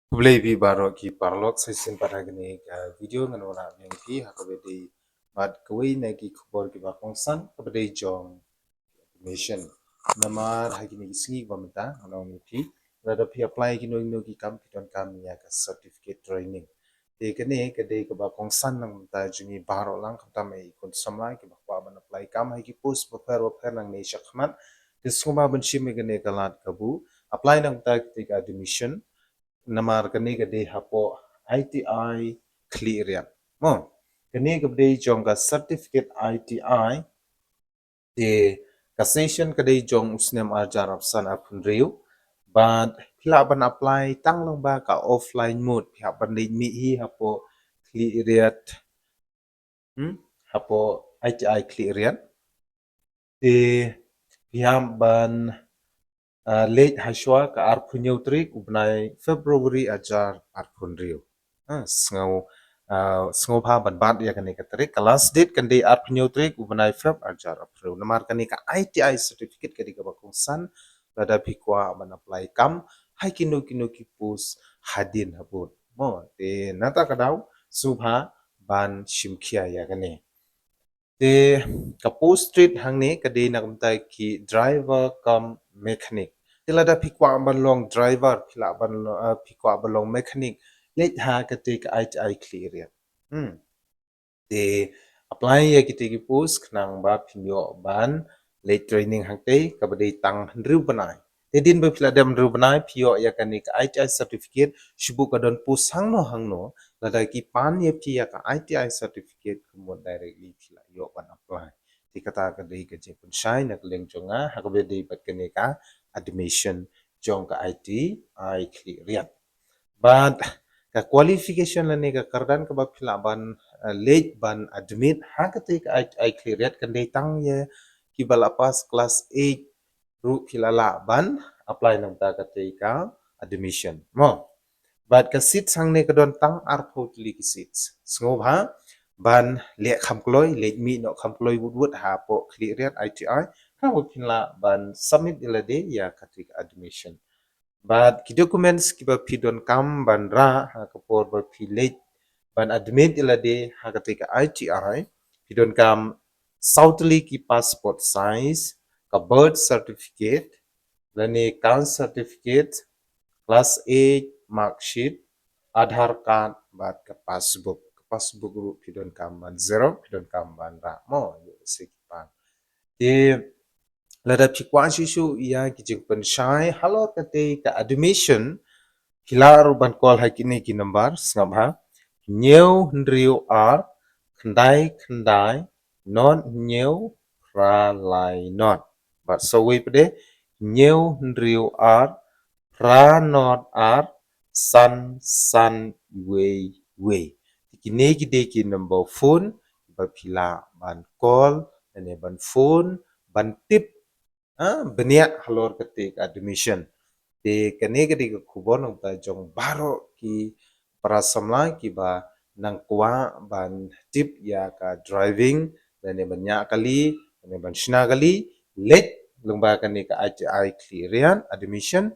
Play vi baro ki parlok session paragni video nganona yang ki hakabedi bad kawai na ki khubor ki ba kongsan kabedi jong mission namar hagini singi bamta anong ki rada pi apply ki no ki kam ki ton kam ya ka certificate training de kene kede ka ba kongsan nang ta jungi baro lang kata mai kun samlai ki ba ban apply kam hai ki post ba nang ne shakmat disuma ban shime gane kalat kabu apply nang ta ki admission namar kani kade hapo ITI clear mo kani kade jong ka certificate ITI de ka session kade jong usnem ajar opsan apun riu but pila ban apply tang long ba ka offline mode pihak ban mi hi hapo clear hapo ITI clear de pihak ban late haswa ka arpun trik ubnai February ajar arpun riu sngau pha ban bat ya kani katrik kelas date kan di arpun trik ubnai Feb ajar arpun namar kani ka ITI certificate kadi ka bakungsan lada pikwa ban apply kam hai kino ki pus hadin habut mo de nata kadau subha ban shimkhia ya kani de kapo street hangni kadi nakamtai ki driver kam mechanic tilada pikwa ban long driver pila ban pikwa ban long mechanic let ha kati ka ITI clear ya de apply ya kiti ki post nang ba pinyo ban late training hangte kabadi tang hendru banai de din ba pila dam ru banai pio ya kani ka ITI certificate shubu kadon post hangno lada ki pan ye pi ya ka ITI certificate kumon directly pila yo ban apply di kata ka dei ka je pun shai nak leng jonga hakabedi pat kani ka admission jong ka ITI clear but ka qualification lani ka kardan ka ba pila ban late ban admit hakati ka ITI clear kan dei tang ye ki balapas class 8 ru pila la ban apply nang ta ka te ka admission mo but ka seat sang ne ka don tang arpho li ki seats sngo ha ban le kham kloi le mi no kham kloi wud ha po clear ITI ha wo pila ban submit ilade ya ka te admission but ki documents ki ba pidon kam ban ra ha ka por ba pi late ban admit ilade ha ka te ka ITI pidon kam southly ki passport size ka birth certificate lani caste certificate class 8 mark sheet Aadhaar card bat ka passbook ru pidon kam ban zero pidon kam ban ra mo sekipan de lada pikwa shishu ya kijing penshai halo kate ka admission hilar ban call hakini ki number ngam ha new ndriu r khandai non new pralai not but so we pede new ndriu r pra not r san we kini gide ki number phone ba pila ban call ane ban phone ban tip benia halor ketik admission de kene gede ke khubon ta jong baro ki prasamla ki ba nang kwa ban tip ya ka driving dane banya kali dane ban shna kali let lungba kane ka ITI clearian admission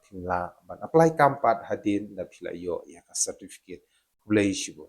pimla ban apply kampat hadin da phila yo ya ka certificate kulai shibo